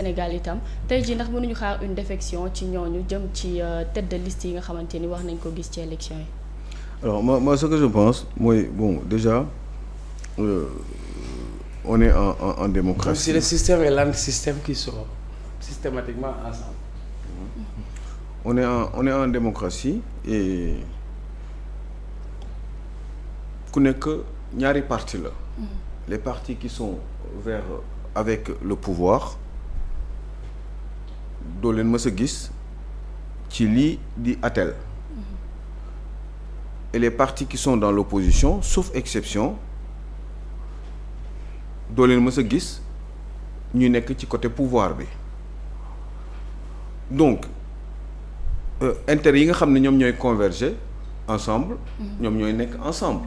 Sénégal itam tey jii ndax mënuñu xaar une défection ci ñooñu jëm ci tête de liste yi nga xamante ni wax nañ ko gis ci élection yi. Alors moi ce que je pense mooy bon déjà on est en démocratie. C'est le système et l'antisystème qui sont systématiquement ensemble. On est en démocratie et ku nekk ñaari parti la. Les partis qui sont vers avec le pouvoir doo leen mës a gis ci lii di atel. Et les partis qui sont dans l'opposition sauf exception doo leen mës a gis ñu nekk ci côté pouvoir bi donc intérêt yi nga xam ne ñoom ñooy converger ensemble ñoom ñooy nekk ensemble.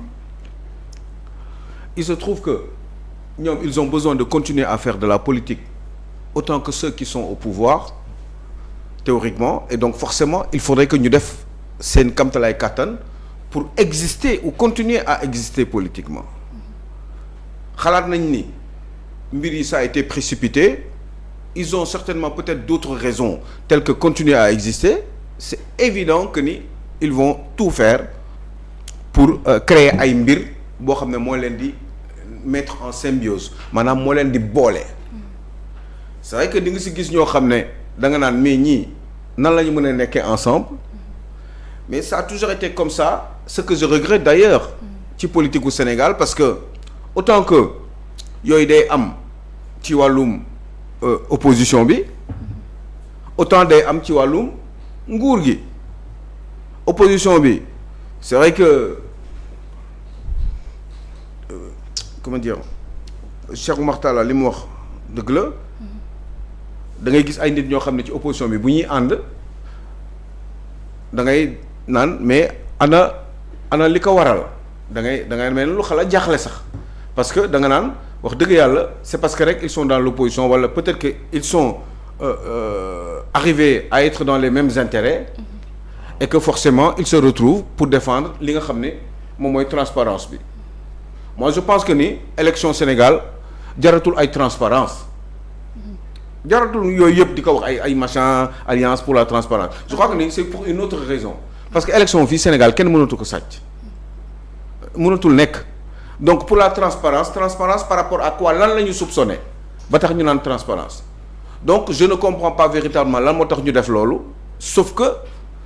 Il se trouve que ñoom ils ont besoin de continuer à faire de la politique autant que ceux qui sont au pouvoir théoriquement et donc forcément il faudrait que ñu def seen kamtalaay kàttan pour exister ou continuer à exister politiquement. Xalaat nañ ni mbir yi ça a été précipité, ils ont certainement peut-être d'autres raisons telles que continuer à exister. C'est évident que ni ils vont tout faire pour créer ay mbir boo xam ne moo leen di mettre en symbiose maanaam moo leen di boole. C'est vrai que di nga si gis ñoo xam ne da nga naan mais ñii nan la ñu mën a nekkee ensemble mais ça a toujours été comme ça. Ce que je regrette d'ailleurs ci politique au Sénégal parce que autant que yooyu day am ci wàllum opposition bi autant day am ci wàllum nguur gi. Opposition bi c'est vrai que comment dire Cheikh Oumar Talla li mu wax dëgg la da ngay gis ay nit ñoo xam ne ci opposition bi bu ñuy ànd da ngay naan mais ana li ko waral da ngay mel lu xala jaaxle sax parce que da nga naan wax dëgg yàlla c'est parce que rek ils sont dans l'opposition wala peut-être que ils sont arrivés à être dans les mêmes intérêts et que forcément ils se retrouvent pour défendre li nga xam ne moom mooy transparence bi. Moi je pense que ni élection Sénégal jaratul ay transparence jaratul yooyu yëpp di ko wax ay machin alliance pour la transparence je crois que ni c'est pour une autre raison parce que élection fii Sénégal kenn mënatu ko sàcc mënatul nekk donc pour la transparence par rapport à quoi lan la ñu soupçonné ba tax ñu naan transparence donc je ne comprends pas véritablement lan moo tax ñu def loolu sauf que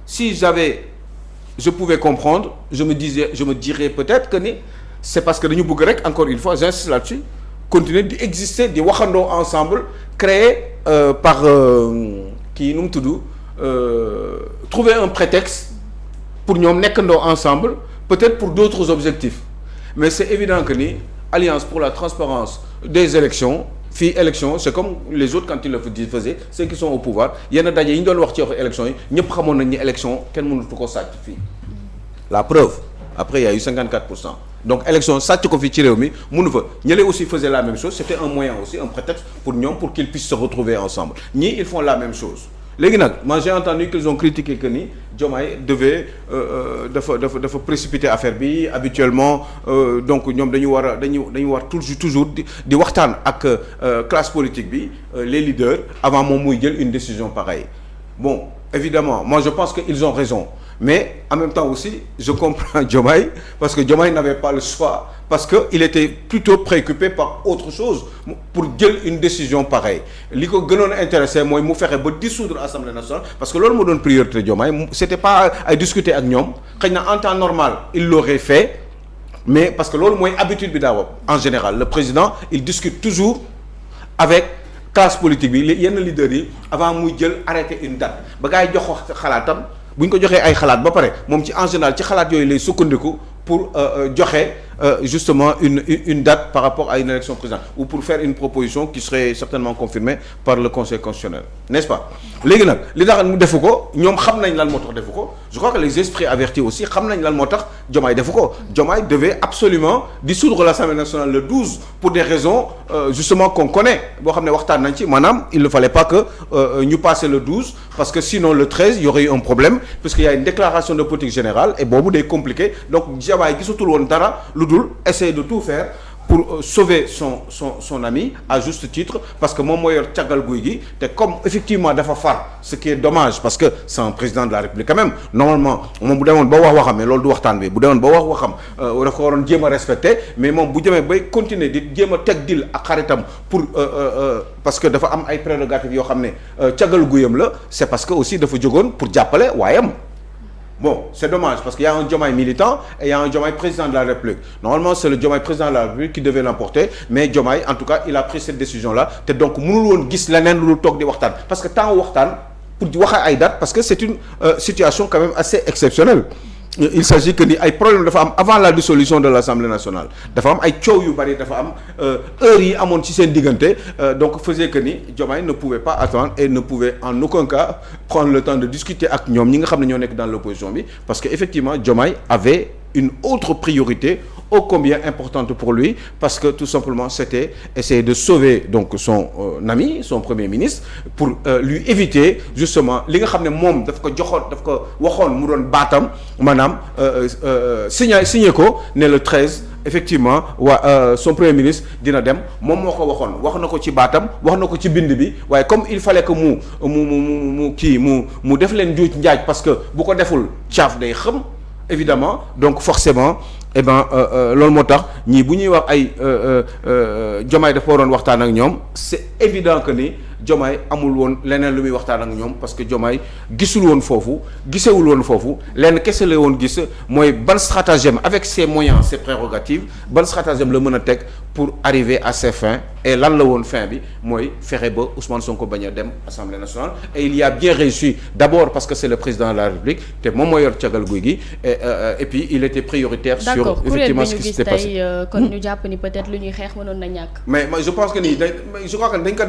si je pouvais comprendre je me dirais peut-être que ni c'est parce que dañu bëgg rek encore une fois j'insiste là-dessus continuer di exister di waxandoo ensemble créer par kii nu mu tudd trouver un prétexte pour ñoom nekkandoo ensemble peut-être pour d'autres objectifs mais c'est évident que ni Alliance pour la transparence des élections fii élection c'est comme les autres quand ils le faisaient ceux qui sont au pouvoir yenn daje yi ñu doon wax ci wax élection yi ñëpp xamoon nañ ni élection kenn mënatu ko sàcc fii la preuve après il y a eu 54%. Donc élection sàcc ko fii ci réew mi mënu fa ñële aussi faisaient la même chose c'était un moyen aussi un prétexte pour ñoom pour qu'ils puissent se retrouver ensemble ñii ils font la même chose léegi nag moi j'ai entendu qu'ils ont critiqué que ni Diomaye devait dafa précipiter affaire bi habituellement donc ñoom dañu war toujours di waxtaan ak classe politique bi les leaders avant moom muy jël une décision pareille bon évidemment moi je pense que ils ont raison mais en même temps aussi je comprends Diomaye parce que Diomaye n'avait pas le choix parce que il était plutôt préoccupé par autre chose pour jël une décision pareille li ko gënoon a intéressé mooy mu fexe ba dissoudre Assemblée nationale parce que loolu moo doon priorité Diomaye c'était pas ay discuter ak ñoom xëy na en temps normal il l'aurait fait mais parce que loolu mooy habitude bi daaw en général le président il discute toujours avec classe politique bi yenn leaders yi avant muy jël arrêter une date ba gars yi jox ko xalaatam bu ñu ko joxee ay xalaat ba pare moom ci en général ci xalaat yooyu lay sukkandiku pour joxe justement une date par rapport à une élection présidentielle ou pour faire une proposition qui serait certainement confirmée par le Conseil constitutionnel n'est-ce pas léegi nag li tax mu defu ko ñoom xam nañ lan moo tax defu ko je crois que les esprits avertis aussi xam nañ lan moo tax Diomaye defu ko Diomaye devait absolument dissoudre l'Assemblée nationale le 12 pour des raisons justement qu'on connaît boo xam ne waxtaan nañ ci maanaam il ne fallait pas que ñu passer le 12 parce que sinon le 13 il y aurait eu un problème puisqu'il y a une déclaration de politique générale et boobu day compliqué donc Diomaye gisatul woon dara lu dul essayer de tout faire pour sauver son ami à juste titre parce que moom moo yor càggal guy gi te comme effectivement dafa far ce qui est dommage parce que c'est un président de la République quand même normalement moom bu demoon ba wax waxam mais loolu du waxtaan bi bu demoon ba wax waxam dafa ko waroon jéem a respecté mais moom bu jëmee bay continuer di jéem a teg dil ak xaritam pour parce que dafa am ay prérogatives yoo xam ne càggal guyam la c'est parce que aussi dafa jógoon pour jàppale waayam. Bon, c'est dommage parce qu'il y a un Diomaye militant et il y a un Diomaye président de la République. Normalement, c'est le Diomaye président de la République qui devait l'emporter, mais Diomaye, en tout cas, il a pris cette décision-là. te donc mënul woon gis leneen lu toog di waxtaan parce que temps waxtaan pour di wax ay date parce que c'est une situation quand même assez exceptionnelle. Il s'agit que ni ay problème dafa am avant la dissolution de l'Assemblée nationale dafa am ay coow yu bari dafa am heures yi amoon ci seen diggante donc faisait que ni Diomaye ne pouvait pas attendre et ne pouvait en aucun cas prendre le temps de discuter ak ñoom ñi nga xam ne ñoo nekk dans l'opposition bi parce que effectivement Diomaye avait une autre priorité ô combien importante pour lui parce que tout simplement c'était essayer de sauver donc son ami son premier ministre pour lui éviter justement li nga xam ne moom daf ko waxoon mu doon baatam maanaam signé ko ne le 13 effectivement son premier ministre dina dem moom moo ko waxoon wax na ko ci baatam wax na ko ci bind bi waaye comme il fallait que mu def leen njuuj njaaj parce que bu ko deful caaf day xam évidemment donc forcément loolu moo tax ñii bu ñuy wax ay Diomaye dafa waroon waxtaan ak ñoom c'est évident que ni Diomaye amul woon leneen lu muy waxtaan ak ñoom parce que Diomaye gisewul woon foofu lenn kese la woon gis mooy ban stratagème avec ses moyens ses prérogatives ban stratagème la mën a teg pour arriver à ses fins et lan la woon fin bi mooy fexe ba Ousmane Sonko bañ a dem Assemblée nationale et il y a bien réussi d'abord parce que c'est le président de la République te moom moo yor càggal guy gi et puis il était prioritaire sur effectivement ce qui s'était passé kon ñu jàpp ni peut-être lu ñuy xeex mënoon na ñàkk mais je pense que nii je crois que dañ ko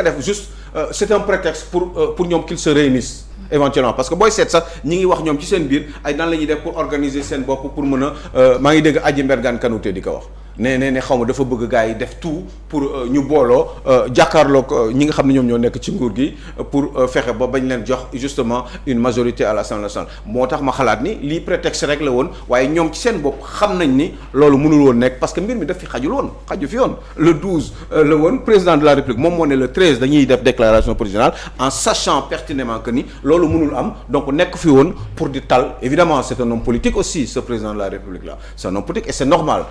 def juste c'est un prétexte pour ñoom qu'ils se réunissent éventuellement parce que booy seet sax ñi ngi wax ñoom ci seen biir ay nan la ñuy def pour organiser seen bopp pour mën a maa ngi dégg Adji Mbergane Kanouté di ko wax ne xaw ma dafa bëgg gars yi def tout pour ñu booloo jàkkaarloog ñi nga xam ne ñoom ñoo nekk ci nguur gi pour fexe ba bañ leen jox justement une majorité à l'Assemblée nationale moo tax ma xalaat ni lii prétexte rek la woon waaye ñoom ci seen bopp xam nañ ni loolu mënul woon nekk parce que mbir mi daf fi xaju fi woon le 12 la woon président de la République moom moo ne le 13 dañuy def déclaration présidentielle en sachant pertinemment que ni loolu mënul am donc nekk fi woon pour di tal évidemment c'est un homme politique aussi ce président de la République là c'est un homme politique et c'est normal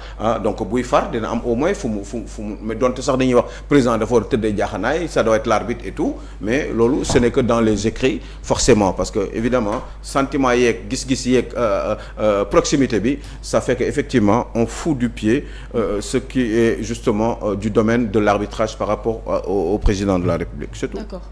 donc buy far dina am au moins fu mu mais donte sax dañuy wax président dafa war a tëddee jaaxanaay ça doit être l'arbitre et tout mais loolu ce n'est que dans les écrits forcément parce que évidemment sentiment yeeg gis-gis yeeg proximité bi ça fait que effectivement on fout du pied ce qui est justement du domaine de l'arbitrage par rapport au président de la République c'est tout. D'accord.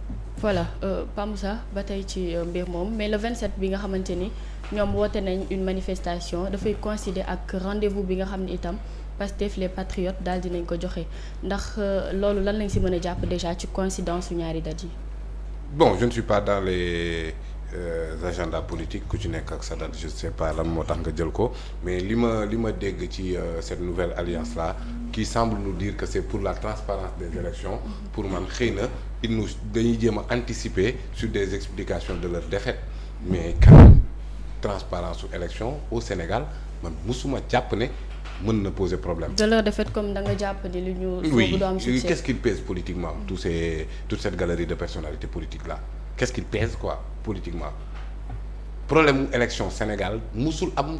Voilà Pa Moussa ba tey ci mbir moom mais le 27 bi nga xamante ni ñoom woote nañ une manifestation dafay coïncider ak rendez-vous bi nga xam ne itam Pastef les patriotes daal dinañ ko joxe ndax loolu lan lañ si mën a jàpp déjà ci coïncidence su ñaari dates yi. Bon, je ne suis pas dans les agendas politiques ku ci nekk ak sa date je sais pas lan moo tax nga jël ko mais li ma dégg ci cette nouvelle alliance là qui semble nous dire que c'est pour la transparence des élections pour man xëy na dañuy jéem a anticiper sur des explications de leur défaite mais quand même transparence su élection au Sénégal man musuma jàpp ne mën na poser problème. de leur défaite comme da nga jàpp ni lu ñu. oui qu'est-ce qu'il pèse politiquement toute cette galerie de personnalités politiques là qu'est-ce qu'il pèse quoi politiquement problème mu élection Sénégal musul am.